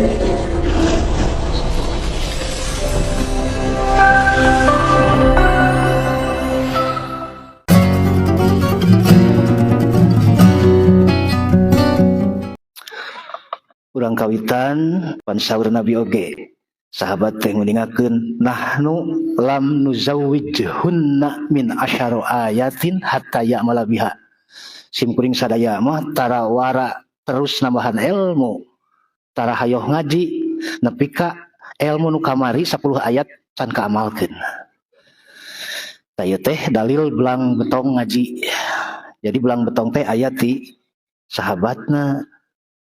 Urang kawitan pan saur Nabi oge sahabat teh nguningakeun nahnu lam nuzawwijhunna min asyara ayatin hatta ya'mala biha. Simkuring sadaya mah tara wara terus nambahan ilmu tara hayoh ngaji nepi ka ilmu nu kamari 10 ayat can kaamalkeun. Tah teh dalil belang betong ngaji. Jadi belang betong teh aya ti sahabatna.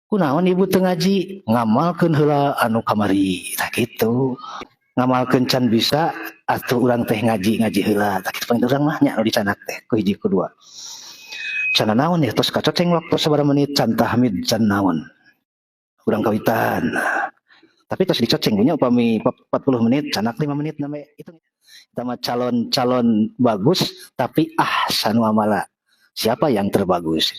Kunaon ibu teu ngaji? Ngamalkeun heula anu kamari. Tah kitu. Ngamalkeun can bisa atuh urang teh ngaji heula. Tah kitu paling urang mah nya nu dicanak teh ku hiji ku dua. Can naon ya tos kacoceng waktu sabaraha menit can tahmid can naon. Urang kawitan. Tapi tos dicoceng nya upami 40 menit canak 5 menit na itu. Kita mah calon bagus tapi ahsanu amala. Siapa yang terbagus?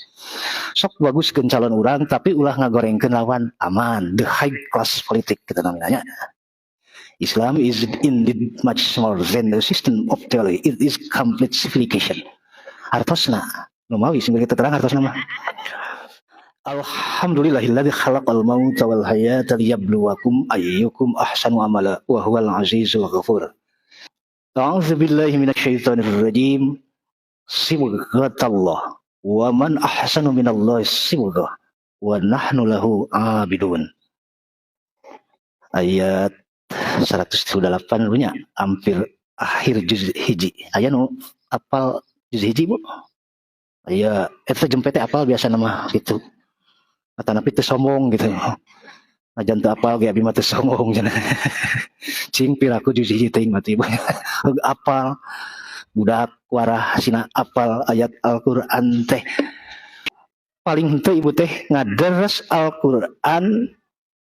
Sok bagus ke calon orang tapi ulah ngagorengkeun lawan aman, the high class politik kita namanya. Islam is indeed much more than the system of theology. It is complete civilization. Hartosna nu mawi sing kita terang hartosna mah. Alhamdulillahilladzi khalaqal mauta wal hayata liyabluwakum ayyukum ahsanu amala wa huwal azizul ghafur. A'udzu billahi minasyaitonir rajim. Sibghatallah wa man ahsanu minallahi sibghah wa nahnu lahu abidun. Ayat 108 punya hampir akhir juz hiji. Aya nu apal juz hiji Bu? Aya eta jempete apal biasa nama gitu. Atana teu sombong gitu. Ajan teu apal ge abi mah teu sombong cenah. Cing piraku juz hiji teuing mati apal. Budak warah sina apal ayat Al-Qur'an teh paling henteu ibu teh ngaderes Al-Qur'an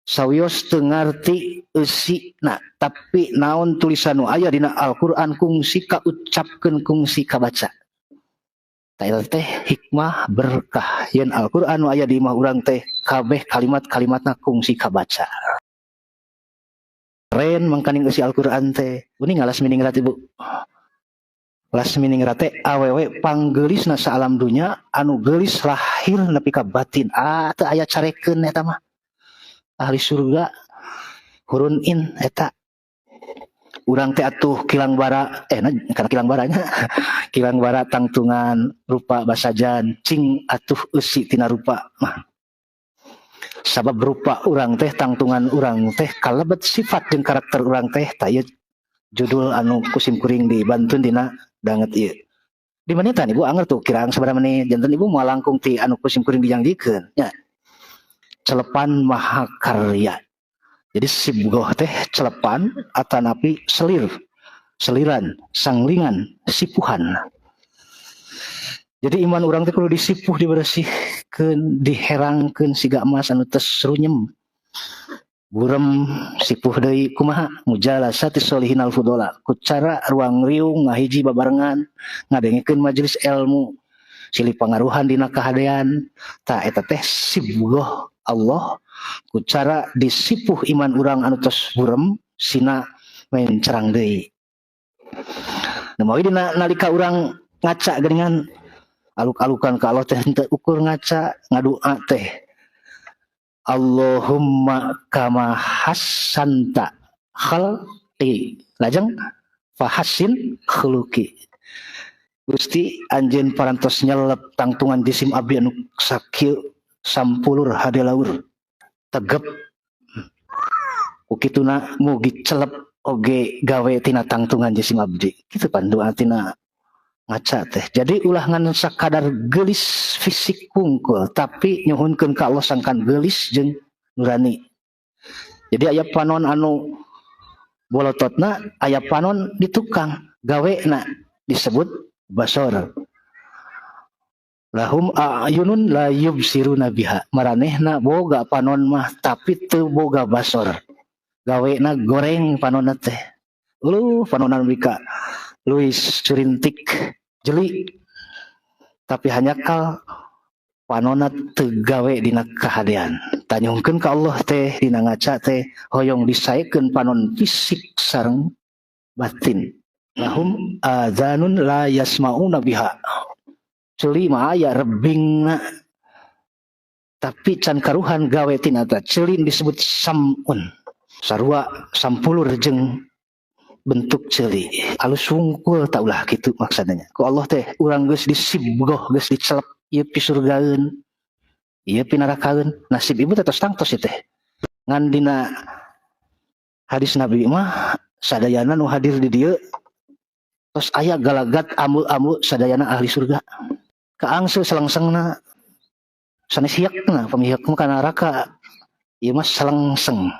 sawios teu ngarti eusina tapi naon tulisan nu aya dina Al-Qur'an kungsi kaucapkeun kungsi kabaca. Tah teh hikmah berkah yen Al-Qur'an nu aya di imah urang teh kabeh kalimat-kalimatna kungsi kabaca. Keren mangkaning eusi Al-Qur'an teh. Uning ngalas miningrat Ibu. Las miningrate awewe panggeulisna saalam dunya anu geulis lahir nepi ka batin. Teu aya carekeun eta mah. Ahli surga hurun in eta. Urang teh atuh kilang bara kana kilang baranya. Kilang bara tangtungan rupa basajan cing atuh eusi tina rupa mah. Sabab rupa urang teh tangtungan urang teh kalebet sifat jeung karakter urang teh tah ieu judul anu kusim kuring dibantuin dina danget ieu. Di menitan Ibu anger tuh kirang sabaraha menit janten Ibu moal langkung ti anu kusim kuring dijangjikeun nya. Celepan mahakarya. Jadi sibghah teh celepan atanapi seliran, sanglingan, sipuhan. Jadi iman urang teh kudu disipuh dibersihkeun, diherangkeun siga emas anu teu runyem. Burem sipuh deui kumaha mujalasati sholihin al fudola ku cara ruang riung ngahiji babarengan ngadengikeun majelis ilmu silih pangaruhan dina kahadean tah eta teh sibghah Allah ku cara disipuh iman urang anu tos burem sina mencerang deui. Nu mawi dina nalika urang ngaca geuningan aluk-alukan ka Allah teh henteu ukur ngaca ngadua teh Allahumma kama hassanta khalqi lajeng fahassin khuluqi. Gusti anjeun parantos nyelep tangtungan jisim abdi anu sakieu sampulur hade laur tegep ku kituna mugi celep oge gawe tina tangtungan jisim abdi kitu pan doa tina ngaca teh. Jadi ulah ngan sakadar geulis fisik kungkul tapi nyuhunkeun ka Allah sangkan geulis jeung nurani. Jadi aya panon anu bolototna, aya panon di tukang gawena disebut basor. Lahum a'yunun la yubsiruna biha. Maranehna boga panon mah tapi teu boga basor. Gawena goreng panonna teh. Panonan bika luis curintik jeli tapi hanya kal panona teu gawe dina kahadean. Tanyungkeun ka Allah teh dina ngaca teh hoyong disaekeun panon fisik sareng batin. Lahum adzanun la yasmauna biha. Ceuli mah aya rebingna tapi can karuhan gawe tina eta. Ceuli disebut samun. Sarua 10 jeung bentuk ceuli. Alus wungkul tak ulah kitu maksudnya. Ku Allah teh urang geus disibgoh, geus dicelep ieu pi surgaeun. Ieu pi nerakaeun. Nasib ibu teh tos tangtos ieu teh. Ngan dina hadis Nabi mah sadayana nu hadir di dieu tos aya galagat amul-amul sadayana ahli surga. Kaangse selengsengna sanes hiekna pamihekna ka neraka. Ieu mah selengseng.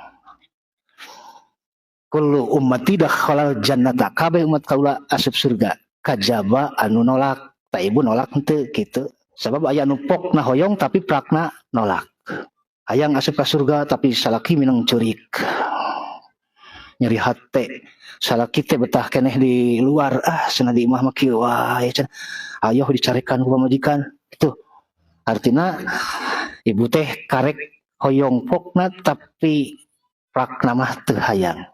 Kullu ummati dakhalal jannata, kabeh umat kaula asup surga. Kajaba anu nolak, ta ibu nolak henteu kitu. Sabab aya nu pokna hoyong tapi prakna nolak. Hayang asup ka surga tapi salaki minang curik. Nyeri hate. Salaki teh betah keneh di luar, cenah di imah mah kieu wae cenah. Ayo dicarekan ku pamajikan. Itu artina ibu teh karek hoyong pokna tapi prakna mah teu hayang.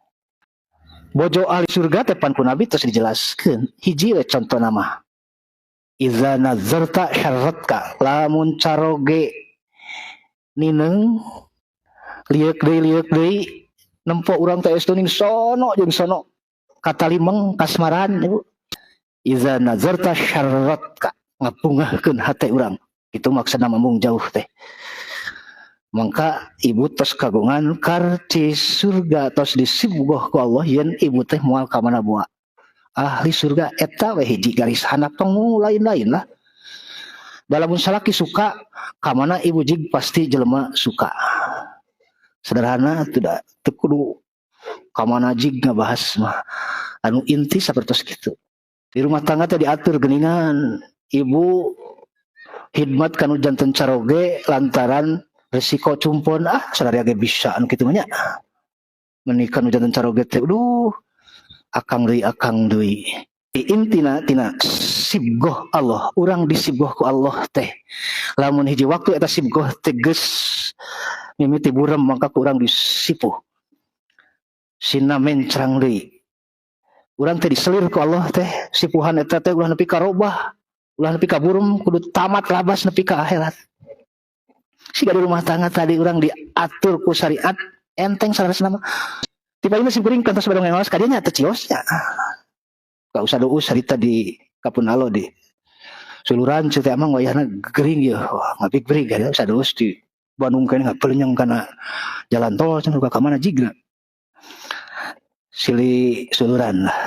Bojo ahli surga teh pan ku Nabi terus dijelaskeun. Hiji we contoh nama. Iza nazarta syarratka, lamun caroge nineng liek deui nempo urang teh estu ning sono jeung sono katalimeng kasmaran ibu. Iza nazarta syarratka, ngapungahkeun hate urang. Itu maksudna mambung jauh teh. Mangka ibu tos kagungan karci surga tos disibgoh ku Allah yen ibu teh moal ka mana boa. Ahli surga eta we hiji garis handap tong lain-lain lah. Dalamun salaki suka ka mana ibu jig pasti jelema suka. Sederhana tidak teu kudu ka mana jig ngabahas mah. Anu inti sapertos kitu. Di rumah tangga teh diatur geuningan ibu hidmat kanu janten caroge lantaran resiko cumpon sadari age bisa anu kitu mah nya. Menikah nu janten caroge teh akang deui. Intina tina sibgoh Allah, urang disibgoh ku Allah teh. Lamun hiji waktu eta sibgoh teh geus mimiti burem mangka ku urang disipuh. Sina mencrang deui. Urang teh diselir ku Allah teh, sipuhan eta teh ulah nepi ka robah, ulah nepi ka burem, kudu tamat labas nepi ka akhirat. Siga di rumah tangga tadi urang diatur ku syariat enteng sanesna mah. Tiba ieu sim kuring kantos badong ngaos ka dieu nya teh ciosnya. Ka usah deus harita di Kapun Alo di Suluran teh amang wayahna gering ieu. Ngapik beuring ka usah deus di Bandung kene ngapeulenyang kana jalan tol cenah ka mana jigna. Sili Suluran lah.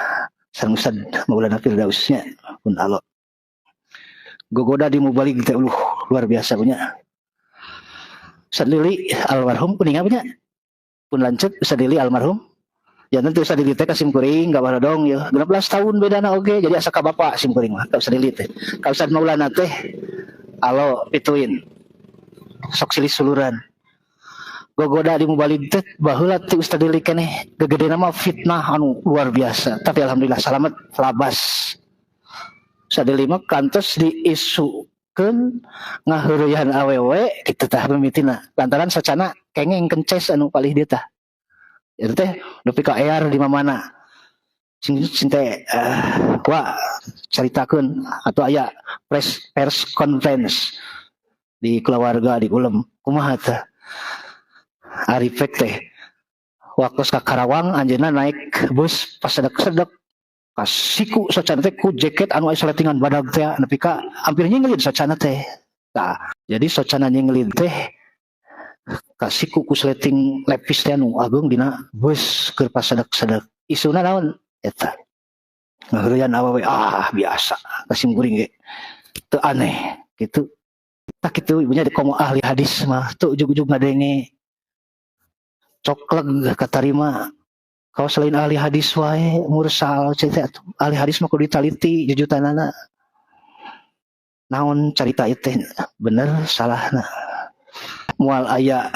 Sareng Ustad Maulana Firdausnya Pun Alo. Gogoda di Mubalik teh luar biasa punya. Ustad Lili almarhum kuninga punya. Pun lanceuk Ustad Lili almarhum. Ya nanti Ustad Lili teh ka sim kuring ka barodong ya 16 tahun bedana oge jadi asa ka bapak sim kuring mah ka Ustad Lili teh. Ka Ustad Maulana teh alo pituin. Sok silih Suluran. Gogoda di Mubalik teh baheula ti Ustad Lili keneh gegedena mah fitnah anu luar biasa tapi alhamdulillah salamet labas. Ustad Lili mah kantos diisukeun ngaheureuyan awewe kitu tah mimitina lantaran sacana kengeng kences anu palih dieu tah. Itu teh nepi ka ear di mana sing teh wa caritakeun atau aya pers conference di keluarga di ulem kumaha teh Arifek teh waktu ka Karawang anjeunna naik bus pas sedek-sedek kasiku sacana teh ku jaket anu aya saletingan badag teh nepi ka hampir nyenglid sacana teh. Tah jadi sacana nyenglid teh kasiku ku sleting lepis teh anu agung dina bus keur pasedek-sedek. Isuna naon eta? Ngaheureuyan awewe biasa kasim kuring ge. Teu aneh kitu. Tah kitu ibunya di komo ahli hadis mah teu ujug-ujug ngadenge cokleg katarima. Kalau selain ahli hadis wae mursal cerita ahli hadis mah kudu ditaliti jujutanana. Naon carita ieu teh bener salahna. Moal aya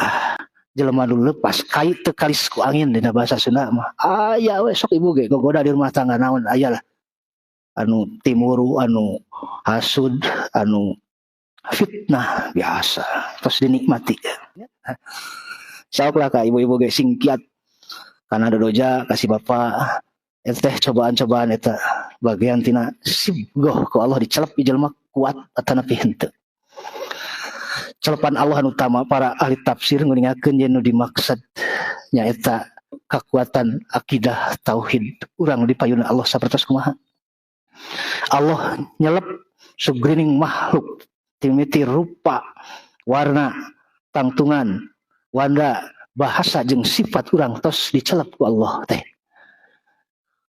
jelema nu leupas kai teu kalis ku angin dina bahasa Sunda mah aya we sok ibu ge gogoda di rumah tangga naon aya lah anu timuru anu hasud anu fitnah biasa terus dinikmati. Saoklah ka ibu-ibu ge sing kiat kana dodoja kasih bapak teh cobaan-cobaan eta bagian tina sibgoh ku Allah dicelep di jelema kuat atau nepi henteu. Celepan Allah anu utama para ahli tafsir nguningakeun yen nu dimaksud nyaeta kekuatan akidah tauhid urang di payuna Allah sapertos kumaha. Allah nyelep sugrining makhluk timiti rupa, warna, tangtungan, wanda, bahasa jeung sifat urang tos dicelep ku Allah teh.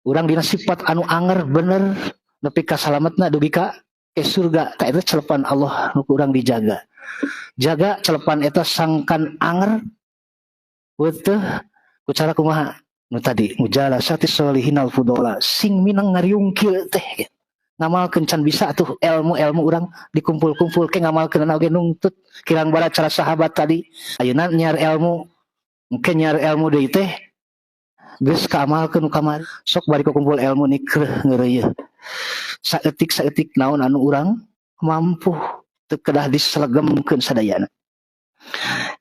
Urang dina sifat anu anger bener nepi ka salametna dugi ka surga ta eta celepan Allah nu urang dijaga. Jaga celepan eta sangkan anger beuteuh ku cara kumaha nu tadi mujalasati sholihinal fudola sing minang ngariungkil teh ngamalkeun can bisa tuh ilmu-ilmu urang dikumpul-kumpul ke ngamalkeun oge nungtut kirang bala cara sahabat tadi ayeuna nyiar ilmu engke nyiar ilmu deui teh geus kaamalkeun kamari sok bari kumpul ilmu nikreuh ngeureuyeuh saeutik naon anu urang mampu teu kedah diselegemkeun sadayana.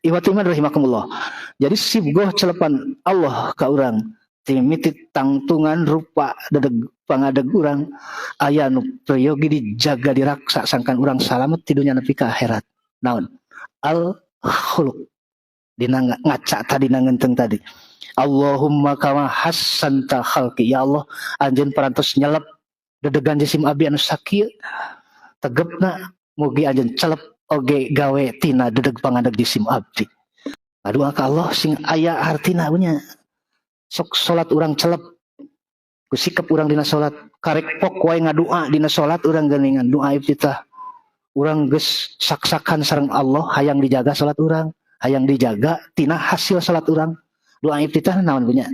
Iwatiman rahimakumullah. Jadi sibgoh celepan Allah ka urang timiti tangtungan rupa dadeg pangadeg urang aya nu prayogi dijaga diraksa sangkan urang salamet ti dunya nepi ka akhirat. Naon? Al khuluq. Dina ngaca tadi nangeunteung tadi. Allahumma kama hassanta khalqi ya Allah anjeun parantos nyelep dedegan jisim abi anu sakieu tegepna mugi anjeun celep oge gawe tina dedeg pangadeg jisim abdi. Aduh ka Allah sing aya artina nya. Sok salat urang celep. Ku sikap urang dina salat, karek pok wae ngadua dina salat urang geuningan doa iftitah. Urang geus saksakan sareng Allah hayang dijaga salat urang, hayang dijaga tina hasil salat urang. Doa iftitah naon punya?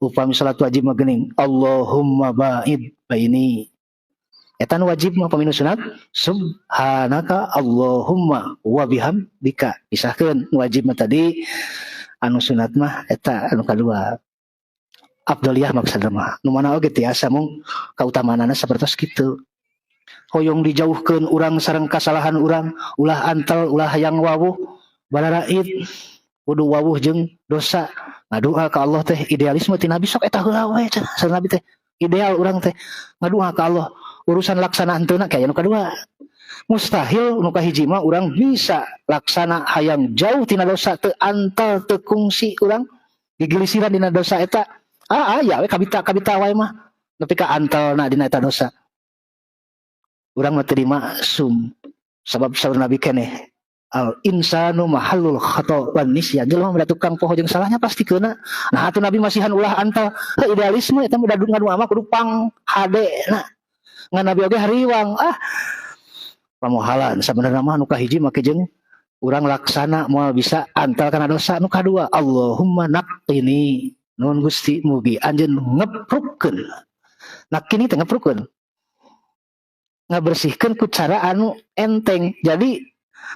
Upami salat wajib mah geuning, Allahumma ba'id baini. Eta nu wajib mah paminu sunat subhanaka Allahumma wa bihamdika. Pisahkeun nu wajib mah tadi anu sunat mah eta anu kadua afdaliyah maksudna mah nu mana oge tiasa mung kautamanana sapertos kitu. Hoyong dijauhkeun urang sareng kasalahan urang ulah antel ulah hayang wawuh balaraid kudu wawuh jeung dosa ngadua ka Allah teh idealisme ti Nabi sok eta heula we sareng Nabi teh ideal urang teh ngadua ka Allah urusan laksana hanteuna kaya nu kadua mustahil nu kahiji mah urang bisa laksana hayang jauh tina dosa teu antal teu kungsi urang gigilisiran dina dosa eta aya we kabita wae mah nepi ka antalna dina eta dosa urang mah teu dimaksum sabab saur Nabi keneh al insanu mahallul khata wan nisyan jelema mah tukang poho jeung salahnya pasti keuna nah atuh Nabi masihan ulah antal idealisme eta mah ngadu mah kudu pang hadena ngan Nabi oge hariwang pamohalan sabenerna mah nu kahiji make jeung urang laksana moal bisa antal kana dosa nu kadua Allahumma naqini nuhun Gusti mugi anjeun ngeprukeun nakini teh ngeprukeun ngabersihkeun ku cara anu enteng jadi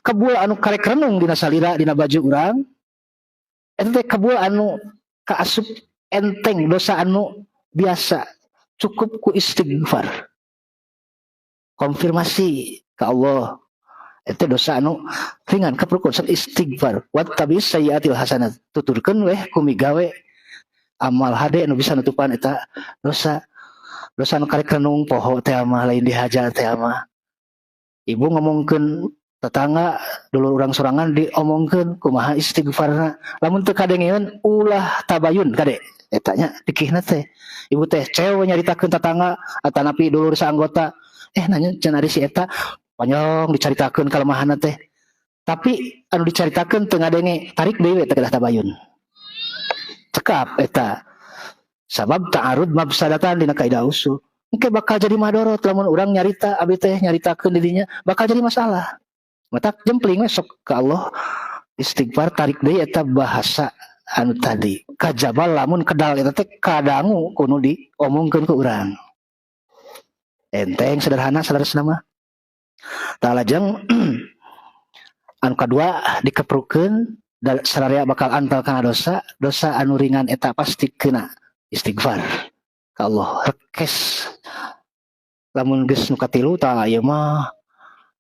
kebul anu karek renung dina salira dina baju urang eta teh kebul anu kaasup enteng dosa anu biasa cukup ku istighfar konfirmasi ka Allah eta dosa anu ringan kaprukun istighfar wat tabis sayyiatil hasanat tuturkeun weh ku migawe amal hade anu bisa nutupan eta dosa anu karek renung poho teh mah lain dihajar teh mah ibu ngomongkeun tetangga dulu urang sorangan diomongkeun kumaha istighfarna lamun teu kadengeun ulah tabayun kade eta nya pikihna teh ibu teh cewe nyaritakeun tetangga atanapi dulur saanggota nanya cenah ari si eta panjang dicaritakeun kalemahanna teh tapi anu dicaritakeun teu ngadenge tarik deui teh kedah tabayun cekap eta sabab ta'arud mafsadatan dina kaidah usul engke bakal jadi madorot lamun urang nyarita abi teh nyaritakeun dirinya bakal jadi masalah mata jempling we sok ka Allah istighfar tarik deui eta bahasa anu tadi kajabal lamun kedal eta teh kadangu kudu diomongkeun ku urang enteng sederhana saudara mah tah lajeng anu kadua dikeprukeun sararea bakal antal kana dosa anu ringan eta pasti kena istighfar ka Allah rekes lamun geus nu katilu tah ieu mah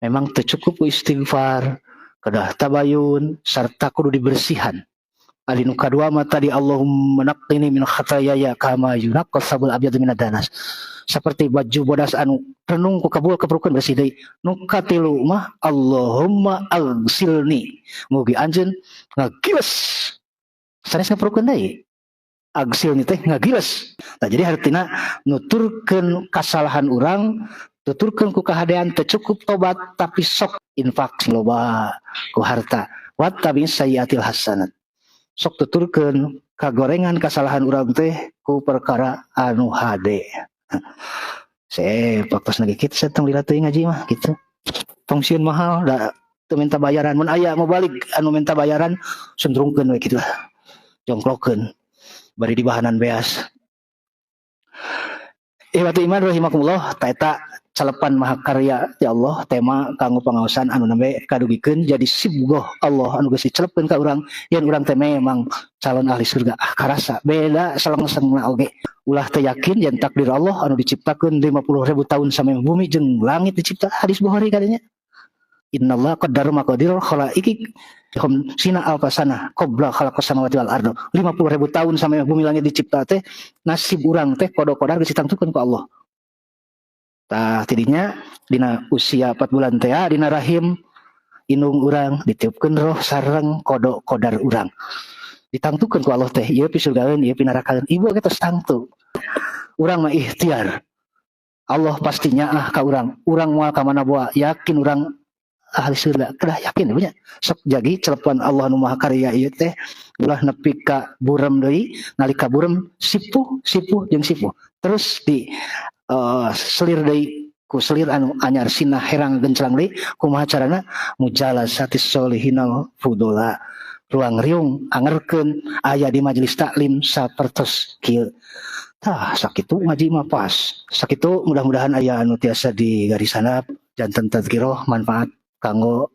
memang tercukup ku istighfar, kedah tabayun, serta kudu dibersihan. Alinu kadua mata di Allahumma naqqini min khatayaya kama yunaqqas sabul abyadu minad danas. Seperti baju bodas anu renung ku kabul keprukeun bersih deui. Nu katilu mah Allahumma agsilni. Mugi anjeun ngagiles. Sanes ngaprukeun deui. Agsilni teh ngagiles. Nah, jadi artina nuturkeun kasalahan urang, tuturkeun ku kahadean teu cukup tobat tapi sok infak sing loba ku harta. Wat tabi sayyiatil hasanat. Sok tuturkeun kagorengan kasalahan urang teh ku perkara anu hade. Paktos lagi kita seteng lila teuing ngaji mah gitu. Tong sieun mahal da teu minta bayaran, mun aya mau balik anu minta bayaran sundrungkeun we kitu lah. Jongklokeun bari di bahanan beas. Ihwatu iman rahimakumullah, taeta calepan mahakarya ya Allah, tema kanggo pangaosan anu nembe kadugikeun jadi sibgoh Allah anu geus dicelepkeun ka urang yen urang teh memang calon ahli surga. Karasa beda saleng-salengna oge. Ulah teh yakin yen takdir Allah anu diciptakeun 50.000 tahun sampai bumi jeung langit dicipta. Hadis Bukhari kadenya. Innallaha qaddara maqadirul khalaiqi sina alfasana qabla khalaqas samawati wal ardo. 50.000 tahun sampai bumi langit dicipta teh nasib urang teh kodok-kodar geus ditangtukeun ku Allah. Tah tidinya dina usia 4 bulan teh dina rahim indung urang ditiupkeun roh sareng kodok-kodar urang. Ditangtukeun ku Allah teh ieu pi surgaeun ieu pi nerakaeun. Ibu kita tangtu. Urang mah ikhtiar. Allah pastinya ka urang. Urang moal ka mana boa yakin urang ahli surga, kedah yakin punya. Sok jagi celepan Allah nu maha karya ieu teh ulah nepi ka burem deui, nalika burem sipuh jeung sipuh. Terus di selir deui ku selir anu anyar sinah herang genclang deui kumaha carana mujalasatis sholihinal fudula. Ruang riung angerkeun aya di majelis taklim sapertos kieu. Tah sakitu ngaji mah pas. Sakitu mudah-mudahan aya anu tiasa digarisana janten tadzkirah manfaat kanggo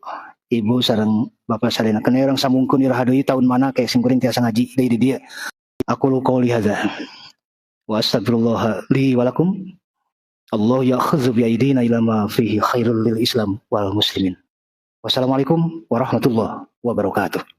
ibu sareng bapak sadayana kene urang samungkun iraha deui taun mana kayak sing kuring tiasa ngaji deui di dieu. Aku lu qouli hadza wa astagfirullah li wa lakum. Allah ya'khudzu bi aidina ila ma fihi khairul lil Islam wal muslimin. Wassalamualaikum warahmatullahi wabarakatuh.